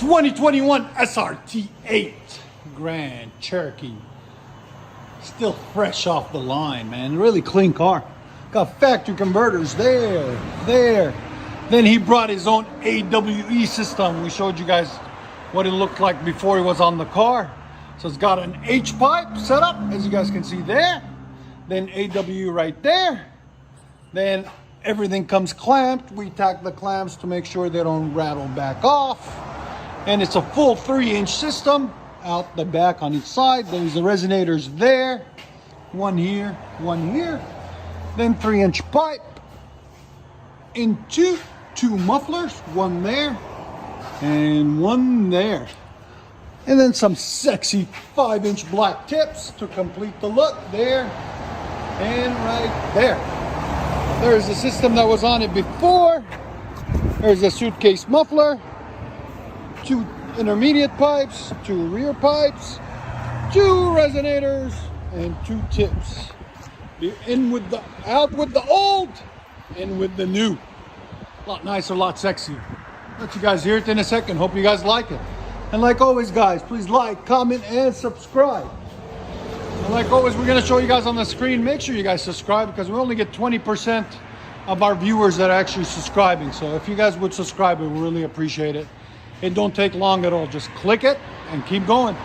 2021 SRT8 Grand Cherokee. Still fresh off the line, man. Really clean car. Got factory converters there. Then he brought his own AWE system. We showed you guys what it looked like before he was on the car. So it's got an H pipe set up, as you guys can see there. Then AWE right there. Then everything comes clamped. We tack the clamps to make sure they don't rattle back off. And it's a full 3-inch system out the back on each side. There's the resonators there. One here, one here. Then 3-inch pipe into 2 mufflers, one there and one there. And then some sexy 5-inch black tips to complete the look there and right there. There's the system that was on it before. There's a suitcase muffler, 2 intermediate pipes, 2 rear pipes, 2 resonators, and 2 tips. Out with the old, in with the new. A lot nicer, a lot sexier. Let you guys hear it in a second. Hope you guys like it. And like always, guys, please like, comment, and subscribe. And like always, we're gonna show you guys on the screen. Make sure you guys subscribe because we only get 20% of our viewers that are actually subscribing. So if you guys would subscribe, we really appreciate it. It don't take long at all. Just click it and keep going.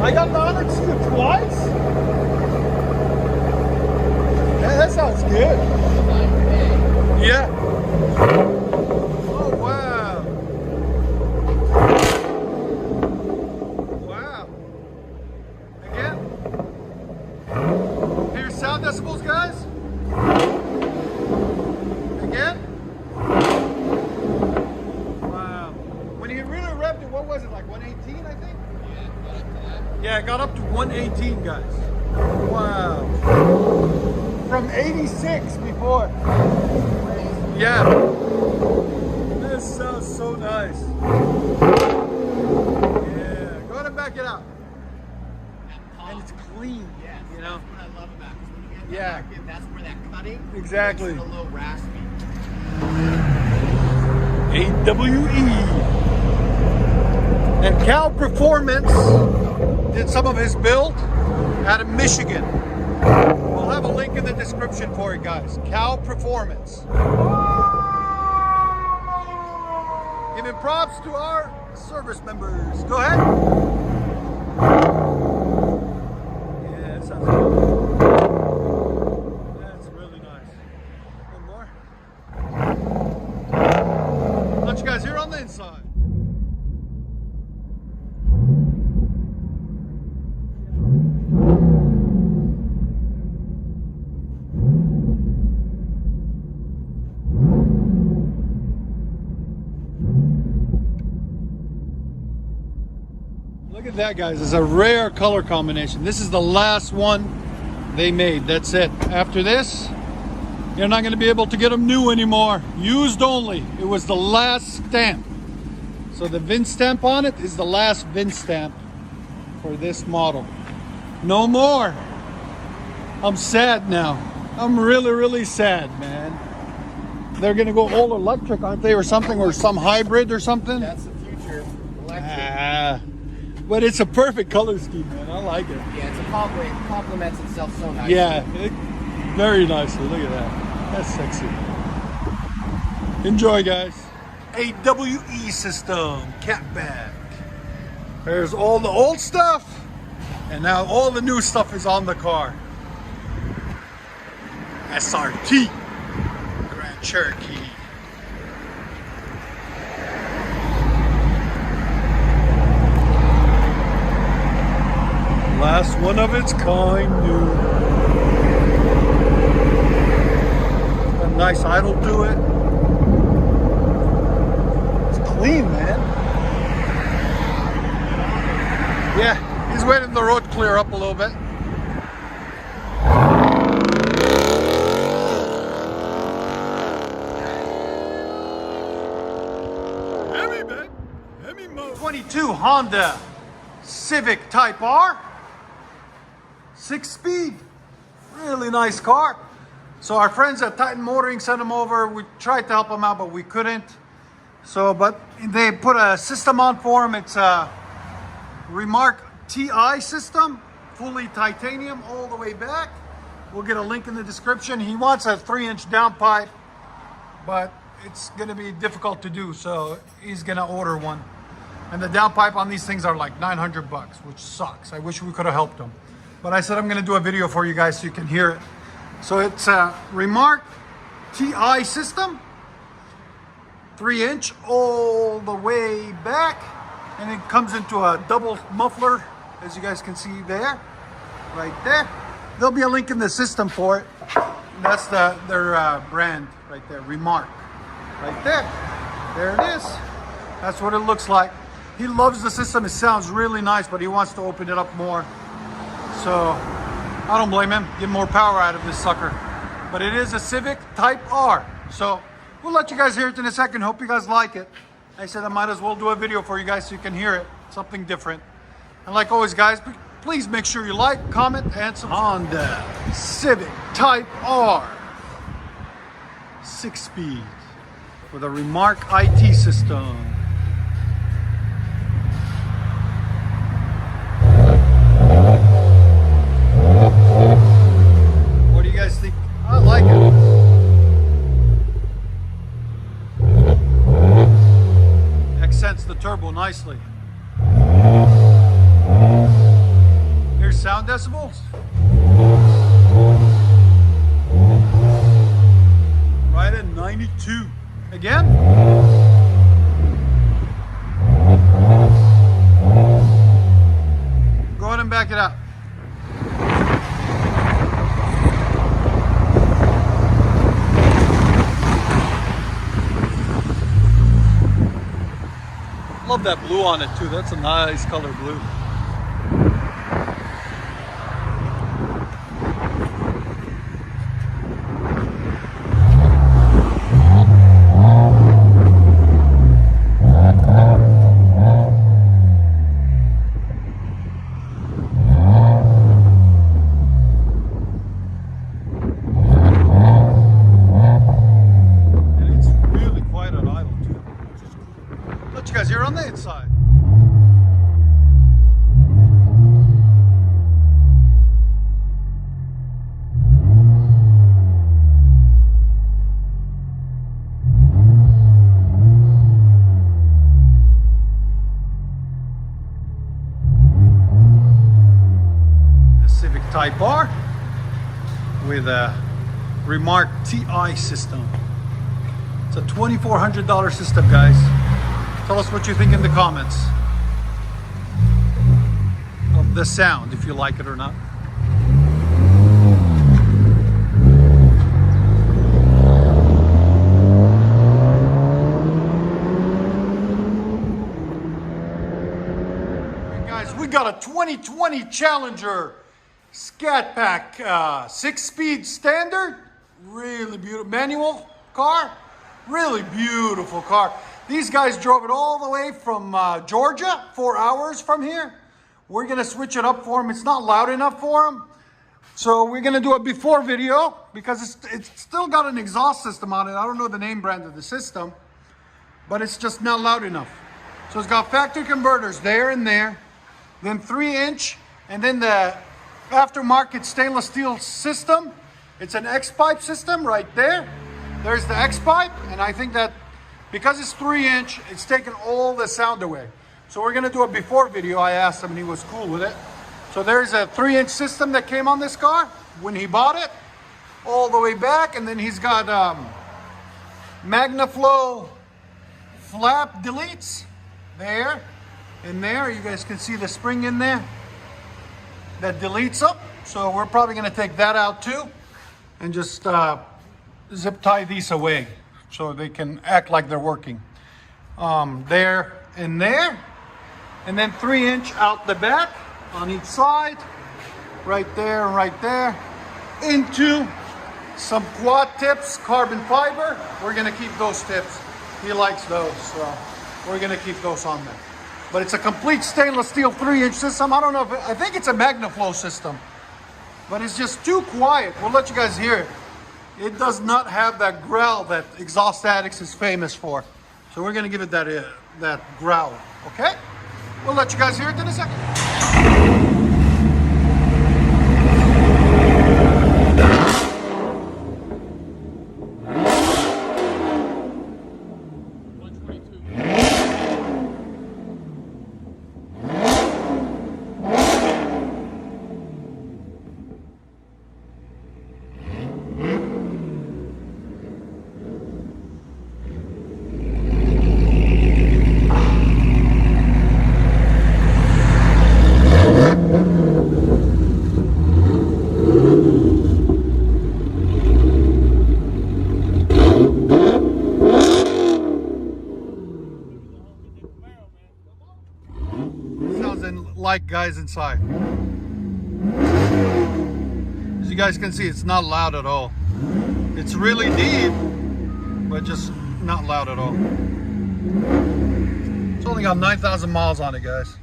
I got the honor to see it twice. Yeah, that sounds good. Yeah. Oh, wow. Wow. Again. Hear sound decibels, guys? Again. Wow. When you really revved it, what was it, like 118, I think? Yeah, it got up to 118, guys. Wow. From 86 before. Yeah. This sounds so nice. Yeah. Go ahead and back it out. And it's clean. Yes, you know? that's what I love about it. When you get the Yeah. market, that's where that cutting Exactly. makes it a little raspy. AWE. And Cal Performance did some of his build out of Michigan. We'll have a link in the description for it, guys. Cal Performance. Giving props to our service members. Go ahead. Yeah, that sounds good. That's really nice. One more. Let you guys hear on the inside. Look at that, guys. It's a rare color combination. This is the last one they made. That's it. After this, you're not going to be able to get them new anymore. Used only. It was the last stamp. So the VIN stamp on it is the last VIN stamp for this model. No more. I'm sad now. I'm really sad, man. They're going to go all electric, aren't they, or something, or some hybrid or something? That's the future. Electric. But it's a perfect color scheme, man. I like it. Yeah, it's a compliment. It complements itself so nicely. Yeah, very nicely. Look at that. That's sexy. Enjoy, guys. AWE system, Scat Pack. There's all the old stuff, and now all the new stuff is on the car. SRT Grand Cherokee. Last one of its kind, new. A nice idle to it. It's clean, man. Yeah, he's waiting the road to clear up a little bit. Heavy, man. Heavy mode. 22 Honda Civic Type R. 6-speed, really nice car. So our friends at Titan Motoring sent them over. We tried to help them out, but we couldn't. So, but they put a system on for him. It's a Remark TI system, fully titanium all the way back. We'll get a link in the description. He wants a 3-inch downpipe, but it's gonna be difficult to do, so he's gonna order one. And the downpipe on these things are like 900 bucks, which sucks. I wish we could have helped him. But I said I'm gonna do a video for you guys so you can hear it. So it's a Remark TI system, 3-inch all the way back, and it comes into a double muffler, as you guys can see there, right there. There'll be a link in the system for it. And that's their brand right there, Remark, right there. There it is. That's what it looks like. He loves the system. It sounds really nice, but he wants to open it up more. So I don't blame him. Get more power out of this sucker. But it is a Civic Type R. So we'll let you guys hear it in a second. Hope you guys like it. I said I might as well do a video for you guys so you can hear it. Something different. And like always, guys, please make sure you like, comment, and subscribe. Honda Civic Type R. 6-speed with a Remark IT system. What do you guys think? I like it. Accents the turbo nicely. Here's sound decibels. Right at 92. Again. Go ahead and back it up. Love that blue on it too. That's a nice color blue. You guys here on the inside. The Civic Type R with a Remark TI system. It's a $2,400 system, guys. Tell us what you think in the comments of the sound, if you like it or not. Hey guys, we got a 2020 Challenger Scat Pack 6-speed standard. Really beautiful manual car. Really beautiful car. These guys drove it all the way from Georgia, 4 hours from here. We're gonna switch it up for them. It's not loud enough for them. So we're gonna do a before video because it's still got an exhaust system on it. I don't know the name brand of the system, but it's just not loud enough. So it's got factory converters there and there, then 3-inch, and then the aftermarket stainless steel system. It's an X-pipe system right there. There's the X-pipe, and I think that because it's 3-inch, it's taken all the sound away. So we're gonna do a before video. I asked him and he was cool with it. So there's a 3-inch system that came on this car when he bought it, all the way back. And then he's got MagnaFlow flap deletes there and there. You guys can see the spring in there that deletes up. So we're probably gonna take that out too and just zip tie these away so they can act like they're working. There and there. And then 3-inch out the back on each side. Right there and right there. Into some quad tips, carbon fiber. We're gonna keep those tips. He likes those, so we're gonna keep those on there. But it's a complete stainless steel 3-inch system. I don't know if I think it's a MagnaFlow system, but it's just too quiet. We'll let you guys hear it. It does not have that growl that Exhaust Addicts is famous for. So we're gonna give it that growl, okay? We'll let you guys hear it in a second. Like guys inside. As you guys can see, it's not loud at all. It's really deep, but just not loud at all. It's only got 9,000 miles on it, guys.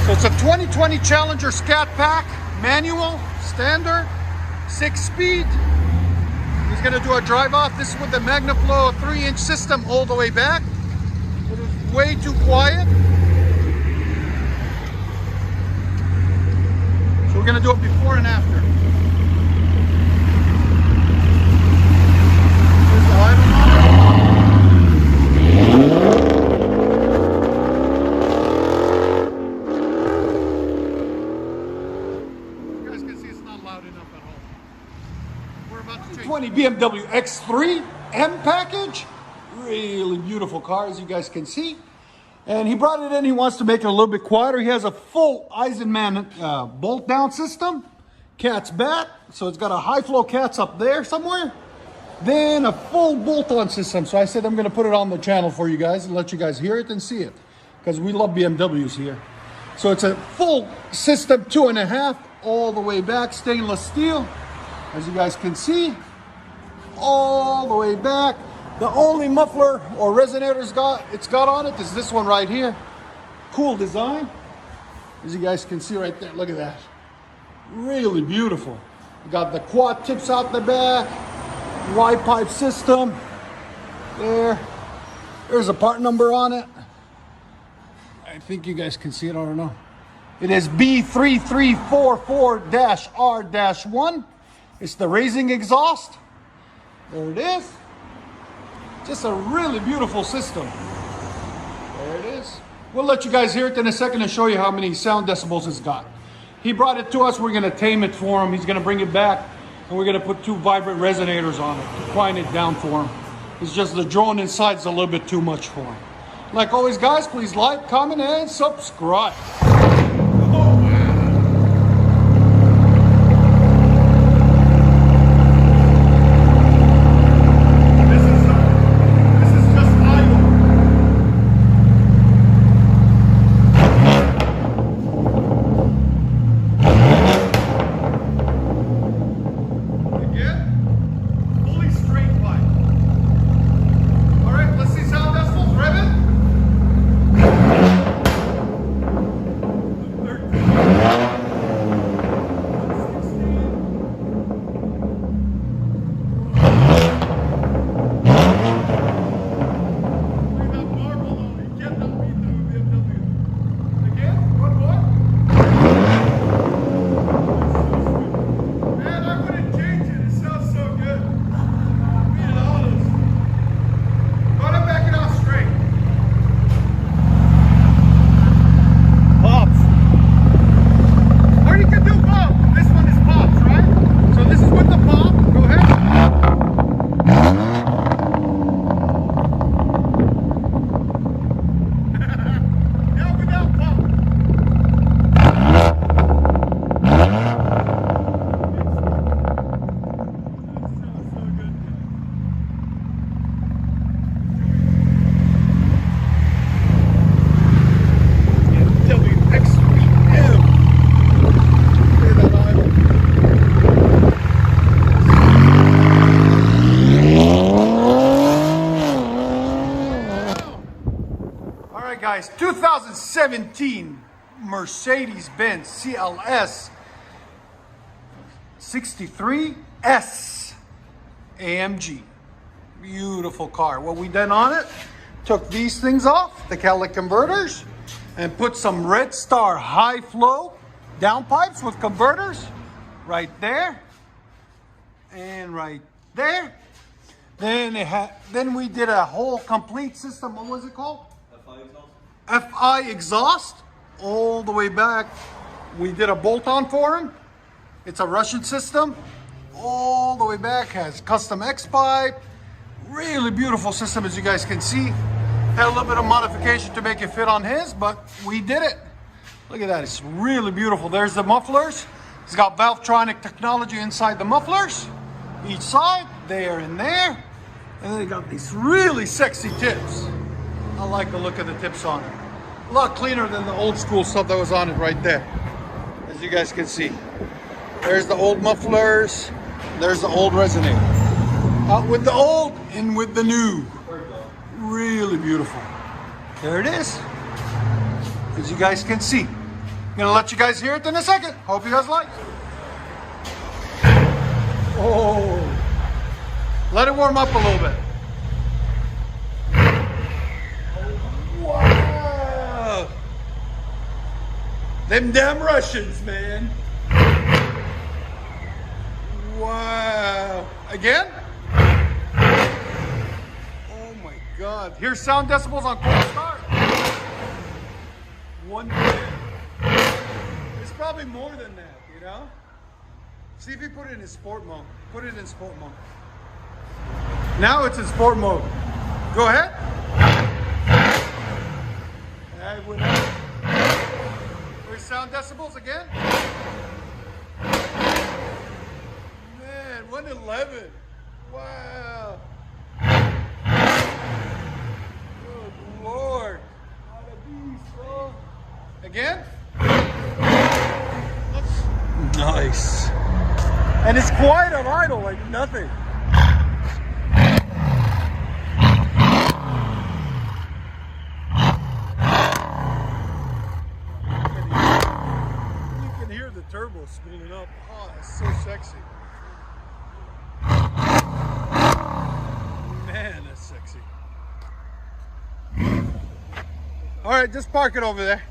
So it's a 2020 Challenger Scat Pack, manual, standard, 6-speed. He's gonna do a drive off. This is with the MagnaFlow 3-inch system all the way back. It is way too quiet. So we're gonna do it before and after. Here's the idle monitor. You guys can see it's not loud enough at all. We're about to 20 BMW X3 M package. Really beautiful car, as you guys can see. And he brought it in. He wants to make it a little bit quieter. He has a full Eisenman bolt down system. Cat's back. So it's got a high flow cats up there somewhere. Then a full bolt on system. So I said I'm going to put it on the channel for you guys and let you guys hear it and see it. Because we love BMWs here. So it's a full system, 2.5, all the way back, stainless steel. As you guys can see, all the way back. The only muffler or resonator it's got on it is this one right here. Cool design. As you guys can see right there, look at that. Really beautiful. You got the quad tips out the back, Y-pipe system. There's a part number on it. I think you guys can see it, I don't know. It is B3344-R-1. It's the raising exhaust. There it is. Just a really beautiful system. There it is. We'll let you guys hear it in a second and show you how many sound decibels it's got. He brought it to us. We're going to tame it for him. He's going to bring it back, and we're going to put 2 vibrant resonators on it to quiet it down for him. It's just the drone inside is a little bit too much for him. Like always, guys, please like, comment, and subscribe. Guys, 2017 Mercedes-Benz CLS 63S AMG. Beautiful car. What we done on it, took these things off, the catalytic converters, and put some Red Star high flow downpipes with converters right there and right there. Then we did a whole complete system. What was it called? FI exhaust all the way back. We did a bolt-on for him. It's a Russian system. All the way back, has custom X pipe. Really beautiful system, as you guys can see. Had a little bit of modification to make it fit on his, but we did it. Look at that, it's really beautiful. There's the mufflers. It's got Valvetronic technology inside the mufflers. Each side, there and there. And then they got these really sexy tips. I like the look of the tips on it. A lot cleaner than the old school stuff that was on it right there. As you guys can see. There's the old mufflers. There's the old resonator. With the old and with the new. Really beautiful. There it is. As you guys can see. Gonna let you guys hear it in a second. Hope you guys like. Oh. Let it warm up a little bit. Wow. Them damn Russians, man. Wow. Again? Oh my God. Here's sound decibels on cold start. 110. It's probably more than that, you know? See if you put it in sport mode. Put it in sport mode. Now it's in sport mode. Go ahead. I went up. Here's sound decibels again. Man, 111. Wow. Good Lord. What a beast, bro. Again. Nice. And it's quiet on idle, like nothing. You can hear the turbo spooling up. Oh, that's so sexy. Man, that's sexy. All right, just park it over there.